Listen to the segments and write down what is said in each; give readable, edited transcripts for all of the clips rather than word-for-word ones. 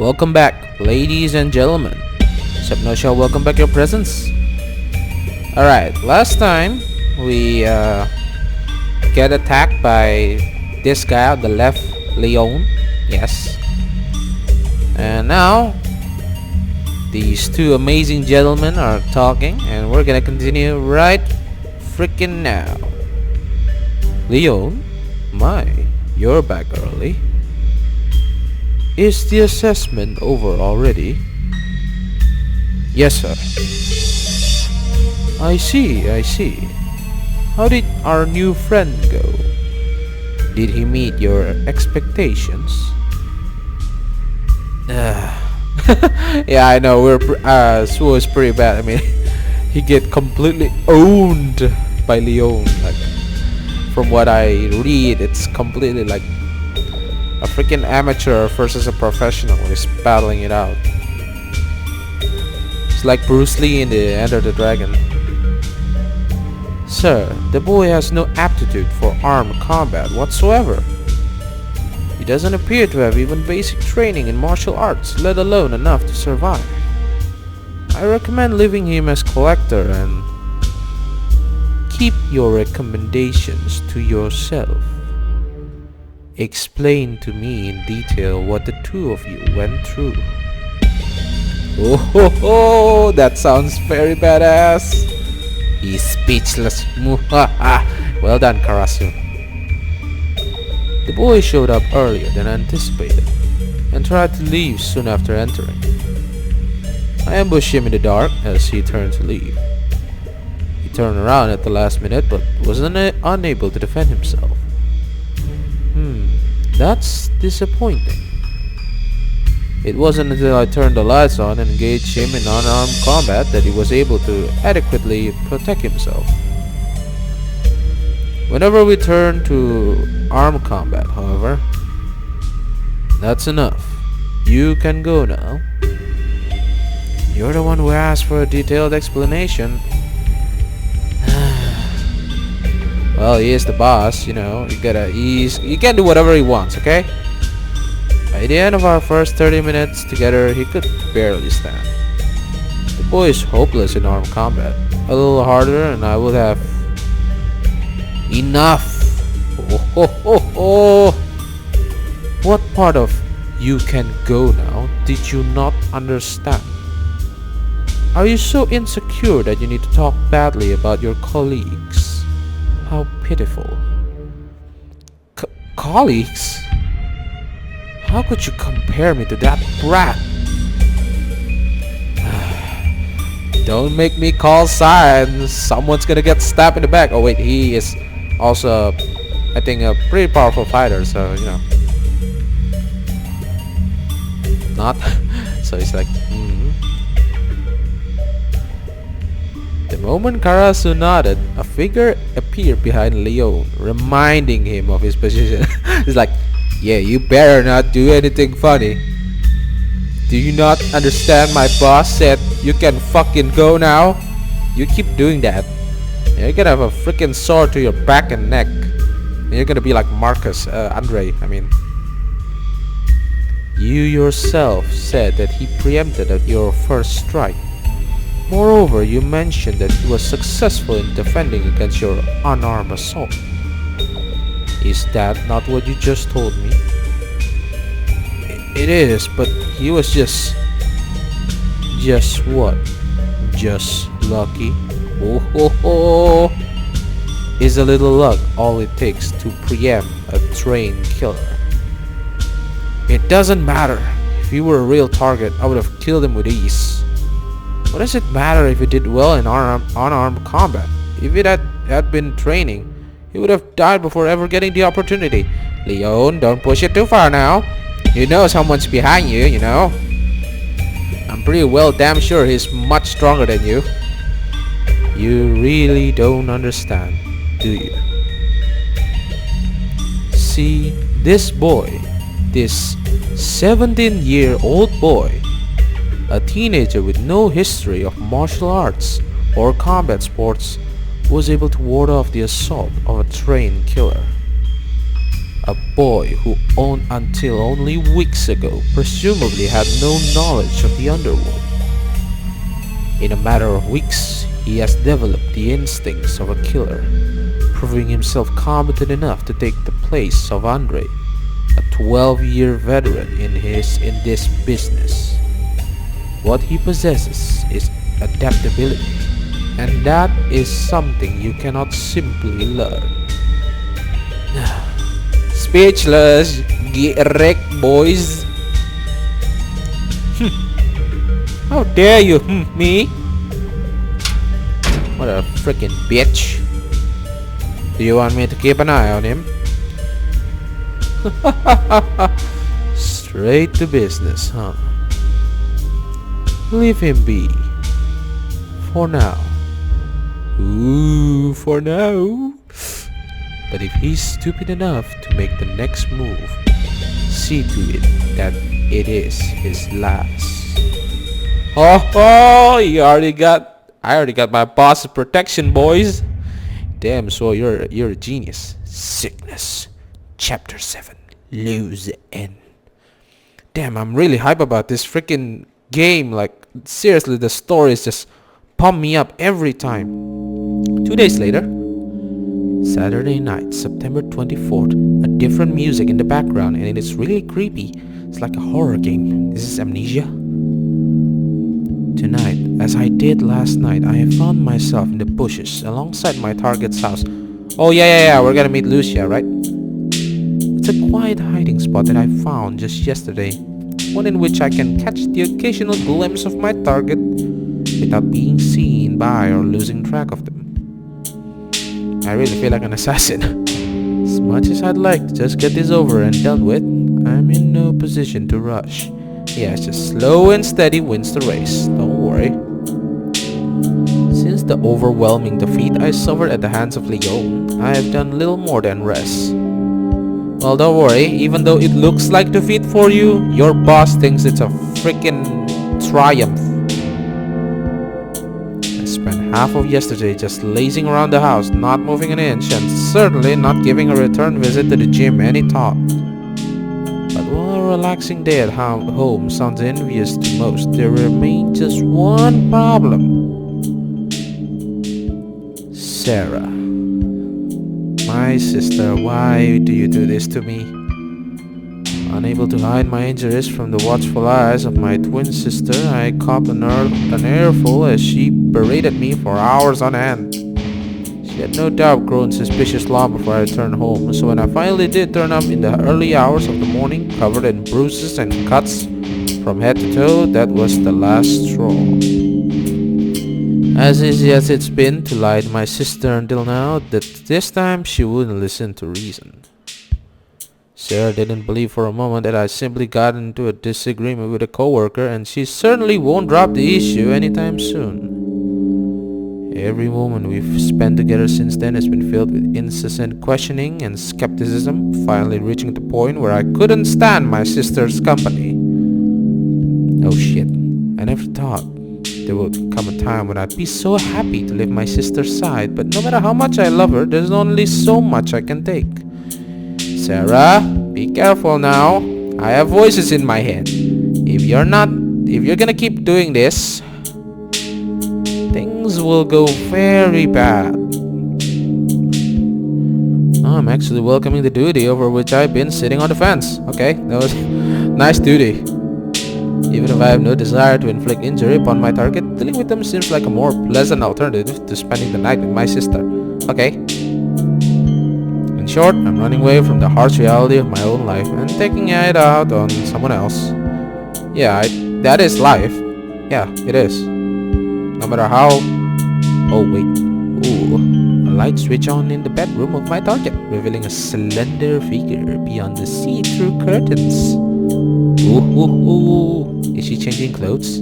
Welcome back, ladies and gentlemen. SepNoSia, welcome back your presence. Alright, last time we get attacked by this guy on the left, Leon. Yes. And now these two amazing gentlemen are talking, and we're gonna continue right freaking now. Leon, you're back early. Is the assessment over already? Yes, sir. I see. How did our new friend go? Did he meet your expectations? Yeah, I know, Suoh is pretty bad. I mean, he get completely owned by Leon. Like, from what I read, it's completely like a freaking amateur versus a professional is battling it out. It's like Bruce Lee in the Enter the Dragon. Sir, the boy has no aptitude for armed combat whatsoever. He doesn't appear to have even basic training in martial arts, let alone enough to survive. I recommend leaving him as collector and keep your recommendations to yourself. Explain to me in detail what the two of you went through. Oh ho ho, that sounds very badass. He's speechless. Well done, Karasu. The boy showed up earlier than anticipated and tried to leave soon after entering. I ambushed him in the dark as he turned to leave. He turned around at the last minute but was unable to defend himself. That's disappointing. It wasn't until I turned the lights on and engaged him in unarmed combat that he was able to adequately protect himself. Whenever we turn to armed combat, however, that's enough. You can go now. You're the one who asked for a detailed explanation. Well, he is the boss, you know. He can do whatever he wants, okay? By the end of our first 30 minutes together, he could barely stand. The boy is hopeless in armed combat. A little harder and I would have... Enough! What part of "you can go now" did you not understand? Are you so insecure that you need to talk badly about your colleagues? How pitiful. Colleagues? How could you compare me to that brat? Don't make me call Sara and someone's gonna get stabbed in the back. Oh wait, he is also, I think, a pretty powerful fighter, so, you know. Not? So he's like, The moment Karasu nodded, a figure appeared behind Leon, reminding him of his position. He's like, yeah, you better not do anything funny. Do you not understand my boss said you can fucking go now? You keep doing that, you're gonna have a freaking sword to your back and neck. And you're gonna be like Andre, I mean. You yourself said that he preempted at your first strike. Moreover, you mentioned that he was successful in defending against your unarmed assault. Is that not what you just told me? It is, but he was just what? Just lucky? Oh ho ho! Is a little luck all it takes to preempt a trained killer? It doesn't matter. If he were a real target, I would have killed him with ease. What does it matter if he did well in unarmed combat? If it had been training, he would have died before ever getting the opportunity. Leon, don't push it too far now. You know someone's behind you, you know. I'm pretty well damn sure he's much stronger than you. You really don't understand, do you? See, this boy, this 17-year-old boy, a teenager with no history of martial arts or combat sports, was able to ward off the assault of a trained killer. A boy who until only weeks ago presumably had no knowledge of the underworld. In a matter of weeks, he has developed the instincts of a killer, proving himself competent enough to take the place of Andre, a 12-year veteran in this business. What he possesses is adaptability, and that is something you cannot simply learn. Speechless, get wrecked, boys. How dare you, me? What a freaking bitch. Do you want me to keep an eye on him? Straight to business, huh? Leave him be. For now. Ooh, for now. But if he's stupid enough to make the next move, see to it that it is his last. Oh, I already got my boss's protection, boys. Damn, Suoh, you're a genius. Sickness. Chapter 7. Lose the end. Damn, I'm really hype about this freaking game. Like, seriously, the stories just pump me up every time. 2 days later, Saturday night, September 24th, a different music in the background, and it's really creepy. It's like a horror game. This is Amnesia. Tonight, as I did last night, I have found myself in the bushes alongside my target's house. Oh yeah, we're gonna meet Lucia, right? It's a quiet hiding spot that I found just yesterday, one in which I can catch the occasional glimpse of my target without being seen by or losing track of them. I really feel like an assassin. As much as I'd like to just get this over and done with, I'm in no position to rush. Yeah, it's just slow and steady wins the race. Don't worry. Since the overwhelming defeat I suffered at the hands of Leon, I have done little more than rest. Well, don't worry. Even though it looks like defeat for you, your boss thinks it's a freaking triumph. I spent half of yesterday just lazing around the house, not moving an inch, and certainly not giving a return visit to the gym any thought. But while a relaxing day at home sounds envious to most, there remained just one problem. Sara. My sister, why do you do this to me? Unable to hide my injuries from the watchful eyes of my twin sister, I copped an earful as she berated me for hours on end. She had no doubt grown suspicious long before I returned home, so when I finally did turn up in the early hours of the morning, covered in bruises and cuts from head to toe, that was the last straw. As easy as it's been to lie to my sister until now, that this time she wouldn't listen to reason. Sara didn't believe for a moment that I simply got into a disagreement with a coworker, and she certainly won't drop the issue anytime soon. Every moment we've spent together since then has been filled with incessant questioning and skepticism, finally reaching the point where I couldn't stand my sister's company. Oh shit, I never thought there would come a time when I'd be so happy to leave my sister's side, but no matter how much I love her, there's only so much I can take. Sara, be careful now. I have voices in my head. If you're gonna keep doing this, things will go very bad. I'm actually welcoming the duty over which I've been sitting on the fence. Okay, that was nice duty. Even if I have no desire to inflict injury upon my target, dealing with them seems like a more pleasant alternative to spending the night with my sister. Okay. In short, I'm running away from the harsh reality of my own life and taking it out on someone else. Yeah, that is life. Yeah, it is. No matter how... Oh wait. Ooh. A light switch on in the bedroom of my target, revealing a slender figure beyond the see-through curtains. Ooh. Is she changing clothes?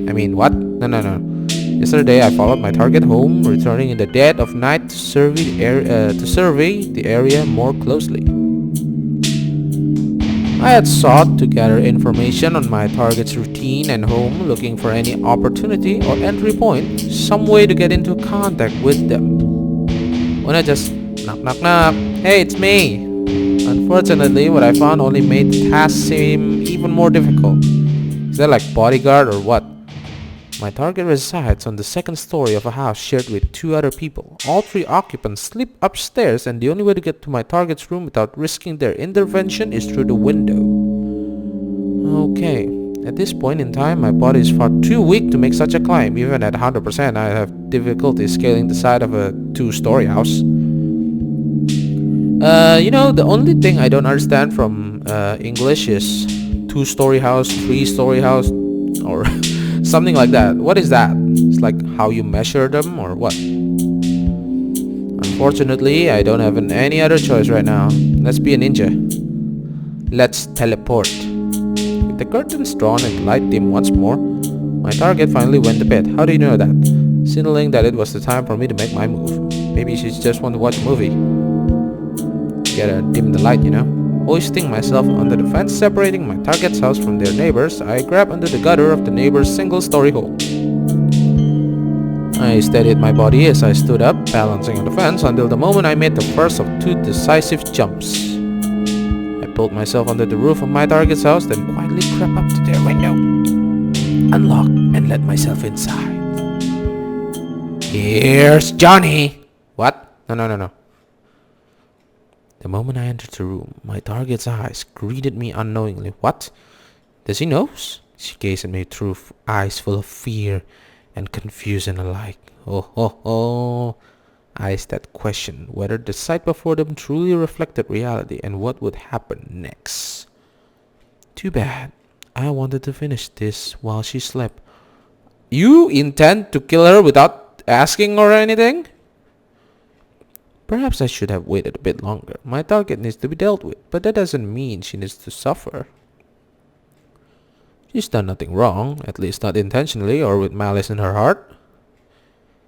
I mean, what? No. Yesterday I followed my target home, returning in the dead of night to survey the area more closely. I had sought to gather information on my target's routine and home, looking for any opportunity or entry point, some way to get into contact with them. When I just knock. Hey, it's me! Unfortunately, what I found only made the task seem even more difficult. Is that like bodyguard or what? My target resides on the second story of a house shared with 2 other people. All 3 occupants sleep upstairs, and the only way to get to my target's room without risking their intervention is through the window. Okay, at this point in time, my body is far too weak to make such a climb. Even at 100%, I have difficulty scaling the side of a 2-story house. The only thing I don't understand from English is 2-story house, 3-story house, or something like that. What is that? It's like how you measure them or what? Unfortunately, I don't have any other choice right now. Let's be a ninja. Let's teleport. With the curtains drawn and the light dim once more, my target finally went to bed. How do you know that? Signaling that it was the time for me to make my move. Maybe she just wanted to watch a movie. Gotta dim the light, Hoisting myself under the fence separating my target's house from their neighbors, I grab onto the gutter of the neighbor's single-story home. I steadied my body as I stood up, balancing on the fence until the moment I made the first of 2 decisive jumps. I pulled myself under the roof of my target's house, then quietly crept up to their window, unlocked, and let myself inside. Here's Johnny! What? No. The moment I entered the room, my target's eyes greeted me unknowingly. What? Does he know? She gazed at me through eyes full of fear and confusion alike. Oh. Eyes that questioned whether the sight before them truly reflected reality and what would happen next. Too bad. I wanted to finish this while she slept. You intend to kill her without asking or anything? Perhaps I should have waited a bit longer. My target needs to be dealt with, but that doesn't mean she needs to suffer. She's done nothing wrong, at least not intentionally or with malice in her heart.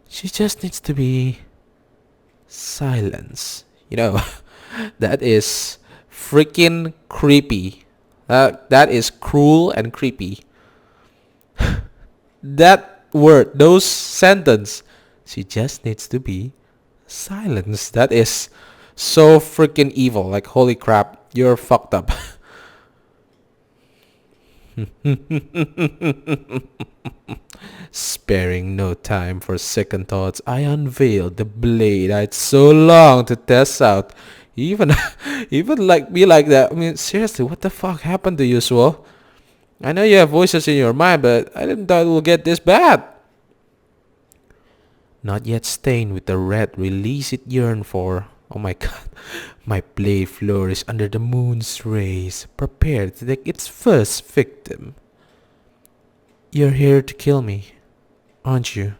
She just needs to be silenced. That is freaking creepy. That is cruel and creepy. That word, those sentence, she just needs to be silence. That is so freaking evil. Like, holy crap, you're fucked up. Sparing no time for second thoughts, I unveiled the blade I'd so long to test out. Even like me like that. I mean, seriously, what the fuck happened to you, Suoh? I know you have voices in your mind, but I didn't thought it would get this bad. Not yet stained with the red release it yearned for. Oh my god. My blade flourished under the moon's rays, prepared to take its first victim. You're here to kill me, aren't you?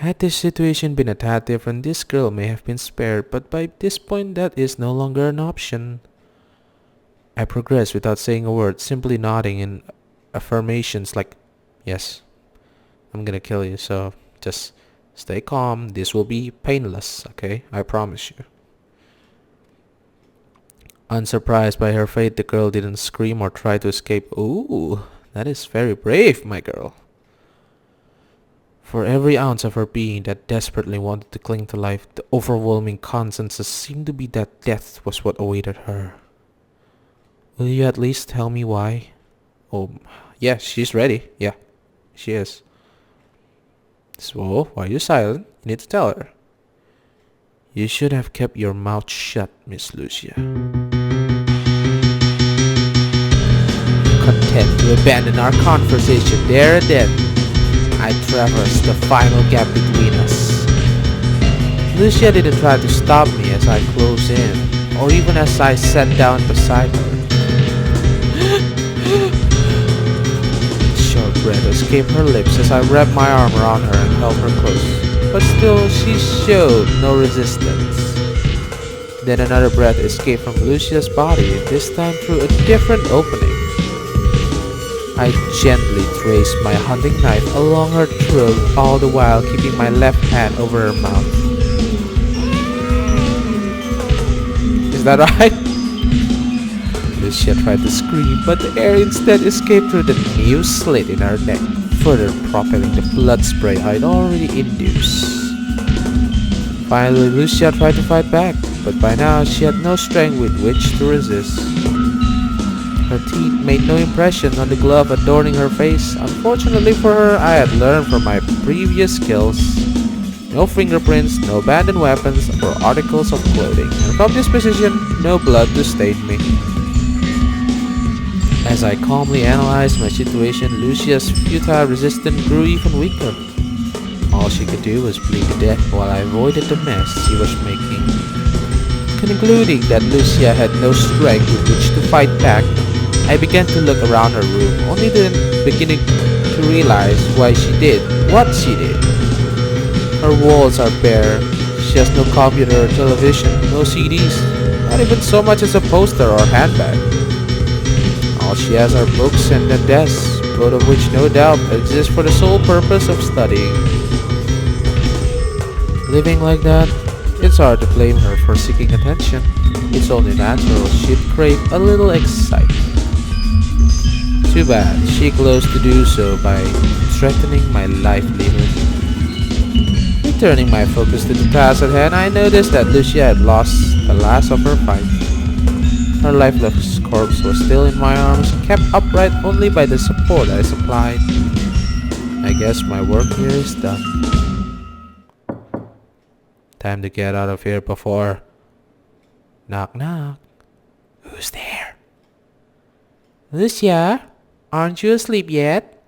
Had this situation been a tad different, this girl may have been spared, but by this point that is no longer an option. I progressed without saying a word, simply nodding in affirmations like, yes, I'm gonna kill you, so just stay calm. This will be painless, okay? I promise you. Unsurprised by her fate, the girl didn't scream or try to escape. Ooh, that is very brave, my girl. For every ounce of her being that desperately wanted to cling to life, the overwhelming consensus seemed to be that death was what awaited her. Will you at least tell me why? Oh, yeah, she's ready. Yeah, she is. So, why are you silent? You need to tell her. You should have kept your mouth shut, Miss Lucia. Content to abandon our conversation there and then, I traversed the final gap between us. Lucia didn't try to stop me as I closed in, or even as I sat down beside her. Short breath escaped her lips as I wrapped my arm around her and held her close, but still she showed no resistance. Then another breath escaped from Lucia's body, this time through a different opening. I gently traced my hunting knife along her throat, all the while keeping my left hand over her mouth. Is that right? Lucia tried to scream, but the air instead escaped through the new slit in her neck, further propelling the blood spray I'd already induced. Finally, Lucia tried to fight back, but by now she had no strength with which to resist. Her teeth made no impression on the glove adorning her face. Unfortunately for her, I had learned from my previous skills. No fingerprints, no abandoned weapons, or articles of clothing. And from this position, no blood to stain me. As I calmly analyzed my situation, Lucia's futile resistance grew even weaker. All she could do was bleed to death while I avoided the mess she was making. Concluding that Lucia had no strength with which to fight back, I began to look around her room, only then beginning to realize why she did what she did. Her walls are bare. She has no computer or television, no CDs, not even so much as a poster or handbag. All she has are books and a desk, both of which no doubt exist for the sole purpose of studying. Living like that, it's hard to blame her for seeking attention. It's only natural she'd crave a little excitement. Too bad she closed to do so by threatening my livelihood. Returning my focus to the task at hand, I noticed that Lucia had lost the last of her fight. Her lifeless corpse was still in my arms, kept upright only by the support I supplied. I guess my work here is done. Time to get out of here before... Knock knock. Who's there? Lucia? Aren't you asleep yet?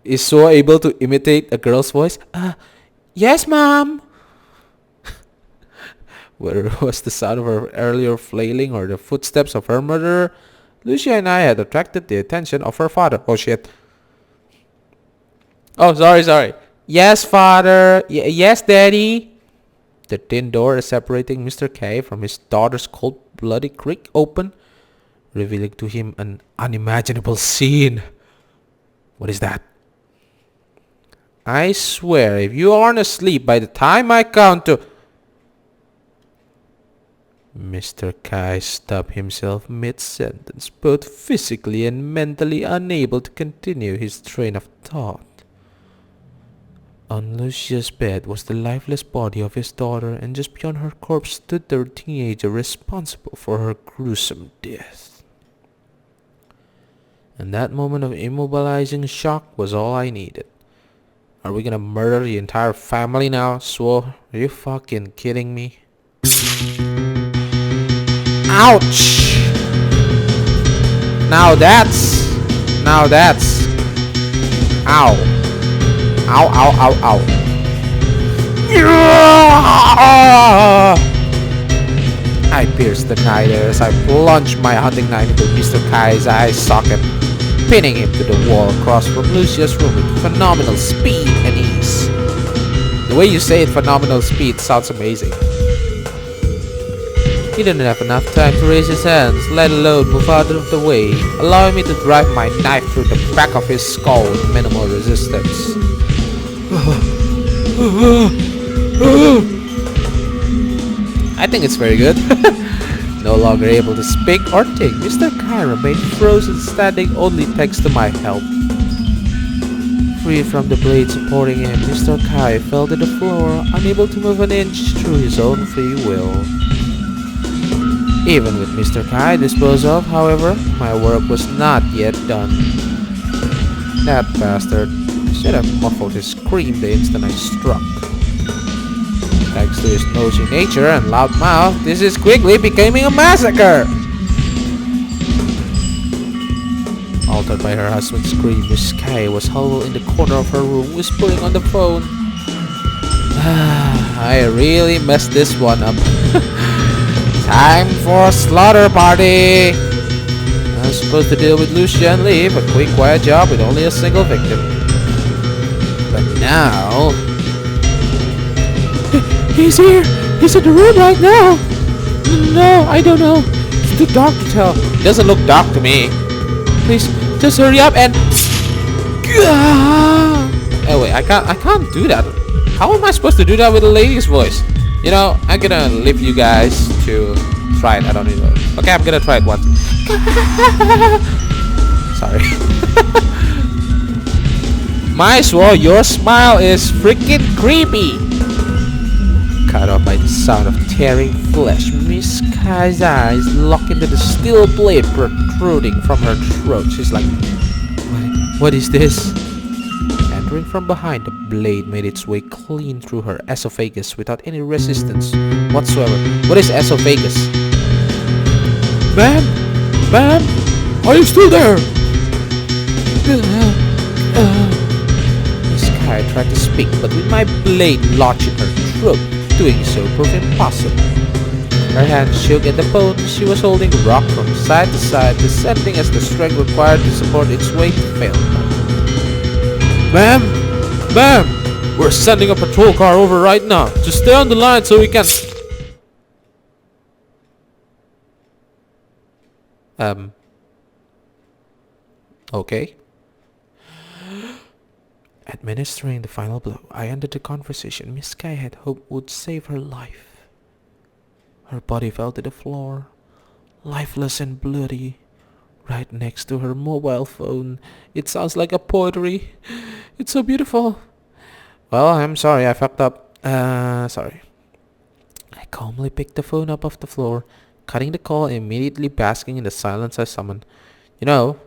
Is Suoh able to imitate a girl's voice? Yes, Mom. Whether it was the sound of her earlier flailing or the footsteps of her murderer, Lucia and I had attracted the attention of her father. Oh shit. Oh, sorry. Yes, Father. Yes, Daddy. The thin door separating Mr. K from his daughter's cold-blooded creak opened, revealing to him an unimaginable scene. What is that? I swear, if you aren't asleep by the time I count to... Mr. Kai stopped himself mid-sentence, both physically and mentally unable to continue his train of thought. On Lucia's bed was the lifeless body of his daughter, and just beyond her corpse stood the teenager responsible for her gruesome death. And that moment of immobilizing shock was all I needed. Are we gonna murder the entire family now, Suoh? Are you fucking kidding me? Ouch! Now that's... Ow. Ow. I pierced the night air as I plunged my hunting knife into Mr. Kai's eye socket, pinning him to the wall across from Lucia's room with phenomenal speed and ease. The way you say it, phenomenal speed, sounds amazing. He didn't have enough time to raise his hands, let alone move out of the way, allowing me to drive my knife through the back of his skull with minimal resistance. I think it's very good. No longer able to speak or think, Mr. Kai remained frozen, standing only thanks to my help. Free from the blade supporting him, Mr. Kai fell to the floor, unable to move an inch through his own free will. Even with Mr. Kai disposed of, however, my work was not yet done. That bastard should have muffled his scream the instant I struck. Thanks to his nosy nature and loud mouth, this is quickly becoming a massacre! Altered by her husband's scream, Miss Kai was huddled in the corner of her room, whispering on the phone. I really messed this one up. Time for a slaughter party! I was supposed to deal with Lucia and leave, a quick quiet job with only a single victim. But now... He's here! He's in the room right now! No, I don't know. It's too dark to tell. It doesn't look dark to me. Please, just hurry up and... Oh wait, I can't do that. How am I supposed to do that with a lady's voice? You know, I'm gonna leave you guys to try it. I don't even know. Okay, I'm gonna try it once. Sorry. My Suoh, your smile is freaking creepy. cut off by the sound of tearing flesh. Miss Kai's eyes lock into the steel blade protruding from her throat. She's like, what is this? Entering from behind, the blade made its way clean through her esophagus without any resistance whatsoever. What is esophagus? Ma'am? Ma'am? Are you still there? Miss Kai tried to speak, but with my blade lodged in her throat, doing so proved impossible. Her hand shook and the bone she was holding rocked from side to side, descending as the strength required to support its weight failed her. Ma'am! Ma'am! We're sending a patrol car over right now. Just stay on the line so we can... Okay. Administering the final blow, I ended the conversation Miss Kai had hoped would save her life. Her body fell to the floor, lifeless and bloody, right next to her mobile phone. It sounds like a poetry. It's so beautiful. Well, I'm sorry, I fucked up. Sorry. I calmly picked the phone up off the floor, cutting the call and immediately basking in the silence I summoned. You know,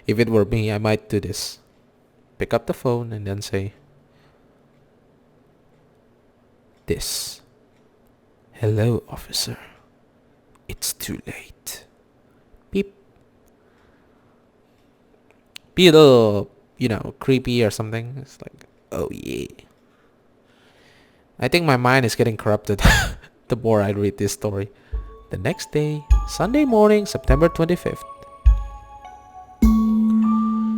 if it were me, I might do this. Pick up the phone and then say this. Hello, officer. It's too late. Beep. Be a little, creepy or something. It's like, oh yeah. I think my mind is getting corrupted the more I read this story. The next day, Sunday morning, September 25th.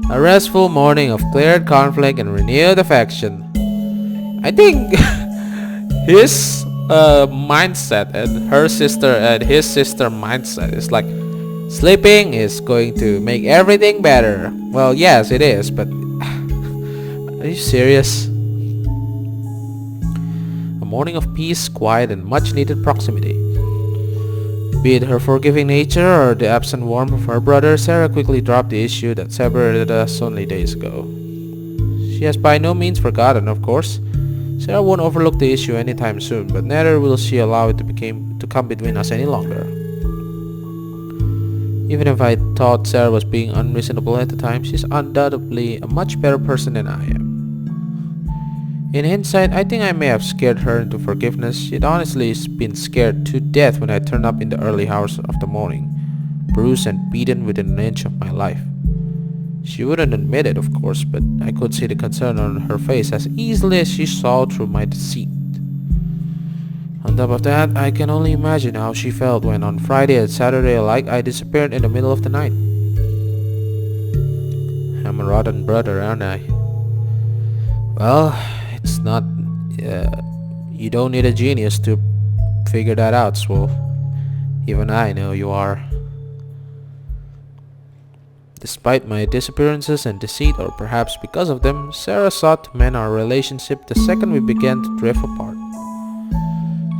A restful morning of cleared conflict and renewed affection. I think his mindset and her sister and his sister mindset is like, sleeping is going to make everything better. Well, yes, it is, but are you serious? A morning of peace, quiet, and much needed proximity. Be it her forgiving nature or the absent warmth of her brother, Sara quickly dropped the issue that separated us only days ago. She has by no means forgotten, of course. Sara won't overlook the issue anytime soon, but neither will she allow it to come between us any longer. Even if I thought Sara was being unreasonable at the time, she's undoubtedly a much better person than I am. In hindsight, I think I may have scared her into forgiveness. She'd honestly been scared to death when I turned up in the early hours of the morning, bruised and beaten within an inch of my life. She wouldn't admit it, of course, but I could see the concern on her face as easily as she saw through my deceit. On top of that, I can only imagine how she felt when on Friday and Saturday alike I disappeared in the middle of the night. I'm a rotten brother, aren't I? Well, it's not... you don't need a genius to figure that out, Suoh. Even I know you are. Despite my disappearances and deceit, or perhaps because of them, Sara sought to mend our relationship the second we began to drift apart.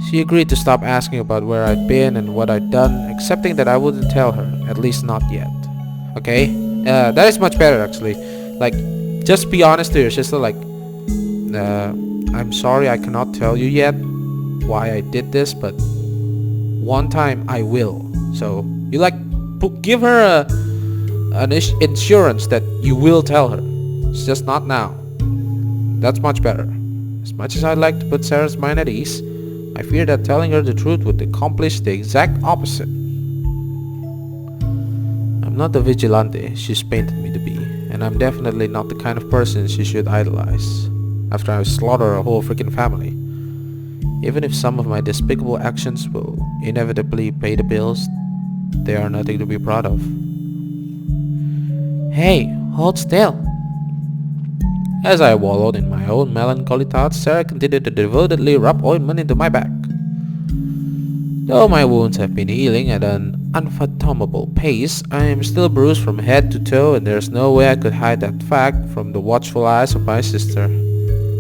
She agreed to stop asking about where I'd been and what I'd done, accepting that I wouldn't tell her, at least not yet. Okay? That is much better, actually. Like, just be honest to your sister, like, I'm sorry I cannot tell you yet why I did this, but one time I will. So, you give her an insurance that you will tell her. It's just not now. That's much better. As much as I'd like to put Sara's mind at ease, I fear that telling her the truth would accomplish the exact opposite. I'm not the vigilante she's painted me to be, and I'm definitely not the kind of person she should idolize after I slaughter a whole freaking family. Even if some of my despicable actions will inevitably pay the bills, they are nothing to be proud of. Hey, hold still. As I wallowed in my own melancholy thoughts, Sara continued to devotedly rub ointment into my back. Though my wounds have been healing at an unfathomable pace, I am still bruised from head to toe, and there's no way I could hide that fact from the watchful eyes of my sister.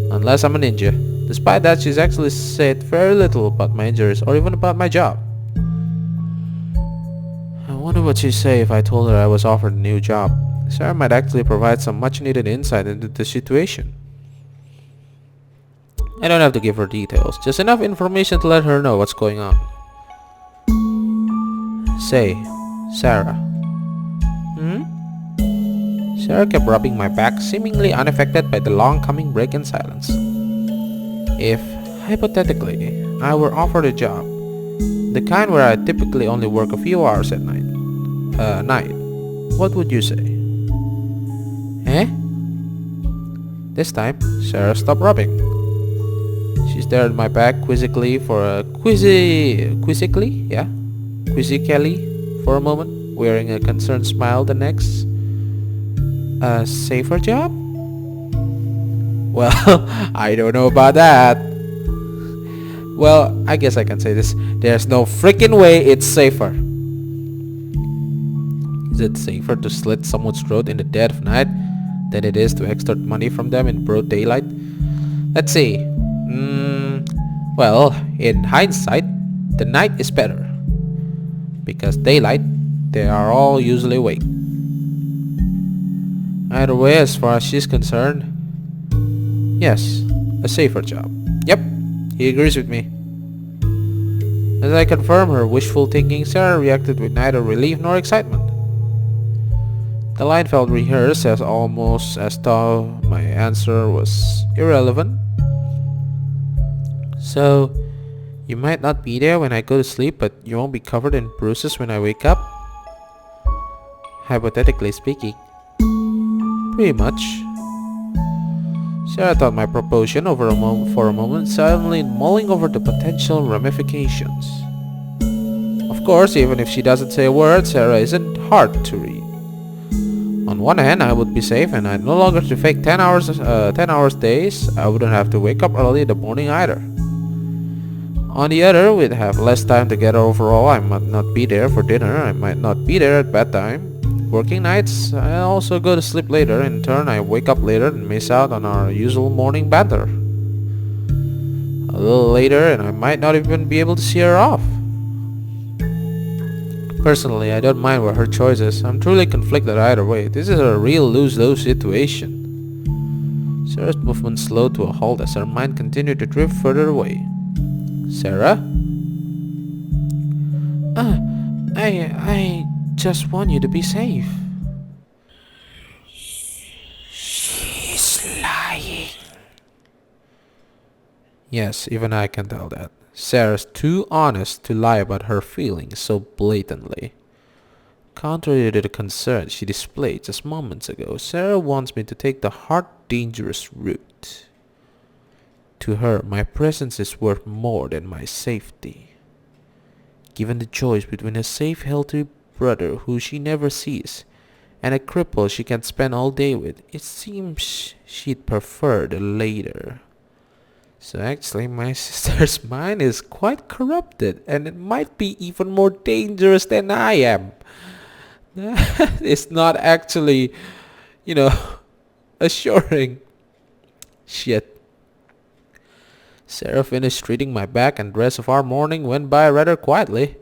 Unless I'm a ninja. Despite that, she's actually said very little about my injuries or even about my job. I wonder what she'd say if I told her I was offered a new job. Sara might actually provide some much needed insight into the situation. I don't have to give her details, just enough information to let her know what's going on. Say, Sara. Hmm? Sara kept rubbing my back, seemingly unaffected by the long coming break in silence. If, hypothetically, I were offered a job, the kind where I typically only work a few hours at night, what would you say? Eh? This time, Sara stopped rubbing. She stared at my back quizzically for a moment, wearing a concerned smile the next. A safer job? Well, I don't know about that. Well, I guess I can say this. There's no freaking way it's safer. Is it safer to slit someone's throat in the dead of night than it is to extort money from them in broad daylight? Let's see. Well, in hindsight, the night is better. Because daylight, they are all usually awake. Either way, as far as she's concerned, yes, a safer job. Yep, he agrees with me. As I confirm her wishful thinking, Sara reacted with neither relief nor excitement. The line felt rehearsed, as almost as though my answer was irrelevant. So, you might not be there when I go to sleep, but you won't be covered in bruises when I wake up? Hypothetically speaking. Pretty much. Sara thought my proposition for a moment, silently mulling over the potential ramifications. Of course, even if she doesn't say a word, Sara isn't hard to read. On one hand, I would be safe and I'd no longer have to fake 10 hours days. I wouldn't have to wake up early in the morning either. On the other, we'd have less time together overall. I might not be there for dinner. I might not be there at bedtime. Working nights, I also go to sleep later. In turn, I wake up later and miss out on our usual morning banter. A little later and I might not even be able to see her off. Personally, I don't mind what her choice is. I'm truly conflicted either way. This is a real lose-lose situation. Sara's movement slowed to a halt as her mind continued to drift further away. Sara? I just want you to be safe. She's lying. Yes, even I can tell that. Sara's too honest to lie about her feelings so blatantly. Contrary to the concern she displayed just moments ago, Sara wants me to take the hard, dangerous route. To her, my presence is worth more than my safety. Given the choice between a safe, healthy brother who she never sees and a cripple she can spend all day with, it seems she'd prefer the latter. So actually, my sister's mind is quite corrupted, and it might be even more dangerous than I am. That is not actually, assuring. Shit. Sara finished treating my back, and the rest of our morning went by rather quietly.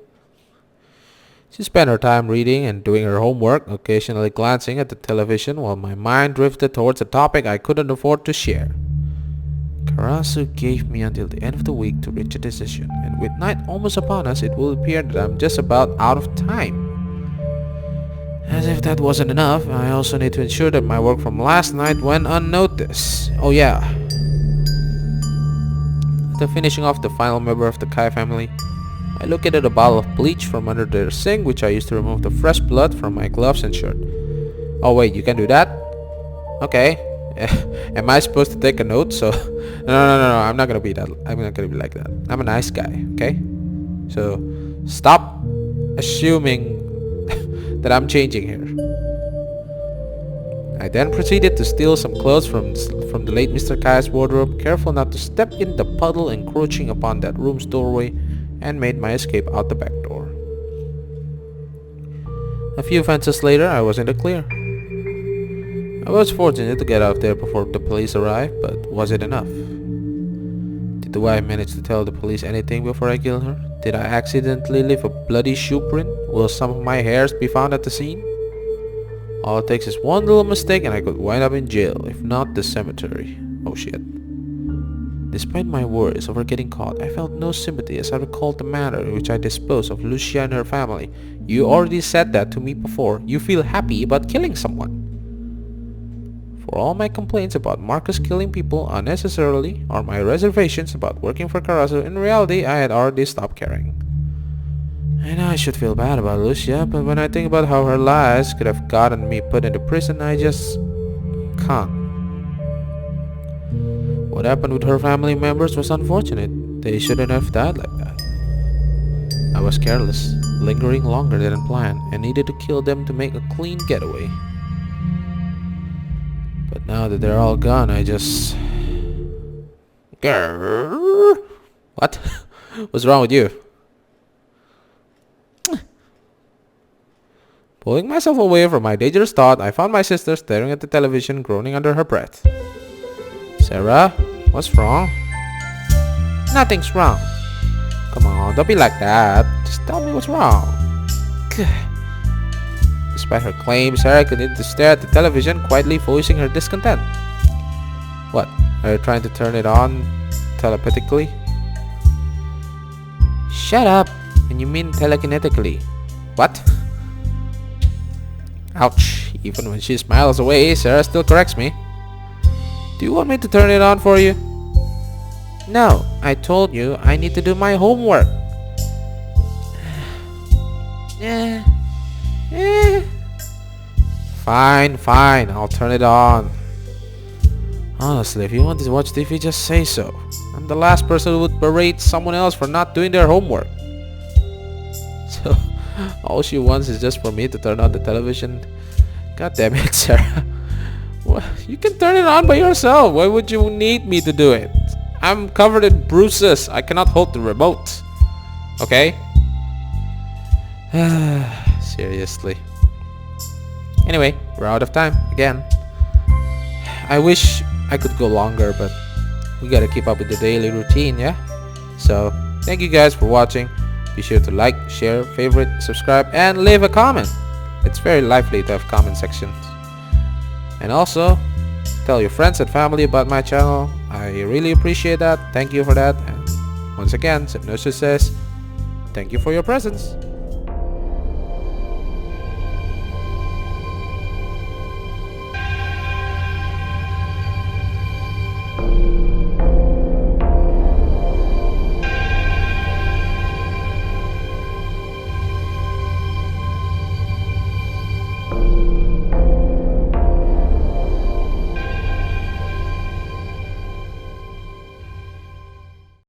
She spent her time reading and doing her homework, occasionally glancing at the television while my mind drifted towards a topic I couldn't afford to share. Karasu gave me until the end of the week to reach a decision, and with night almost upon us, it will appear that I'm just about out of time. As if that wasn't enough, I also need to ensure that my work from last night went unnoticed. Oh yeah. After finishing off the final member of the Kai family, I located a bottle of bleach from under their sink, which I used to remove the fresh blood from my gloves and shirt. Oh wait, you can do that? Okay. Am I supposed to take a note? So no, I'm not gonna be that. I'm not gonna be like that. I'm a nice guy, okay? So stop assuming that I'm changing here. I then proceeded to steal some clothes from the late Mr. Kai's wardrobe, careful not to step in the puddle encroaching upon that room's doorway, and made my escape out the back door. A few fences later, I was in the clear. I was fortunate to get out of there before the police arrived, but was it enough? Did the wife manage to tell the police anything before I killed her? Did I accidentally leave a bloody shoe print? Will some of my hairs be found at the scene? All it takes is one little mistake and I could wind up in jail, if not the cemetery. Oh shit. Despite my worries over getting caught, I felt no sympathy as I recalled the manner in which I disposed of Lucia and her family. You already said that to me before. You feel happy about killing someone. For all my complaints about Marcus killing people unnecessarily, or my reservations about working for Karasu, in reality I had already stopped caring. I know I should feel bad about Lucia, but when I think about how her lies could have gotten me put into prison, I just can't. What happened with her family members was unfortunate. They shouldn't have died like that. I was careless, lingering longer than planned, and needed to kill them to make a clean getaway. But now that they're all gone, I just... Grrr. What? What's wrong with you? Pulling myself away from my dangerous thought, I found my sister staring at the television, groaning under her breath. Sara, what's wrong? Nothing's wrong. Come on, don't be like that. Just tell me what's wrong. Despite her claims, Sara continued to stare at the television, quietly voicing her discontent. What? Are you trying to turn it on telepathically? Shut up! And you mean telekinetically. What? Ouch. Even when she smiles away, Sara still corrects me. Do you want me to turn it on for you? No, I told you I need to do my homework. Fine, I'll turn it on. Honestly, if you want to watch TV, just say so. I'm the last person who would berate someone else for not doing their homework. So, all she wants is just for me to turn on the television. God damn it, Sara. Well, you can turn it on by yourself. Why would you need me to do it? I'm covered in bruises. I cannot hold the remote. Okay? Seriously. Anyway, we're out of time again. I wish I could go longer, but we gotta keep up with the daily routine, yeah? So, thank you guys for watching. Be sure to like, share, favorite, subscribe, and leave a comment. It's very lively to have comment sections. And also, tell your friends and family about my channel. I really appreciate that. Thank you for that. And once again, SepNoSia says, thank you for your presence.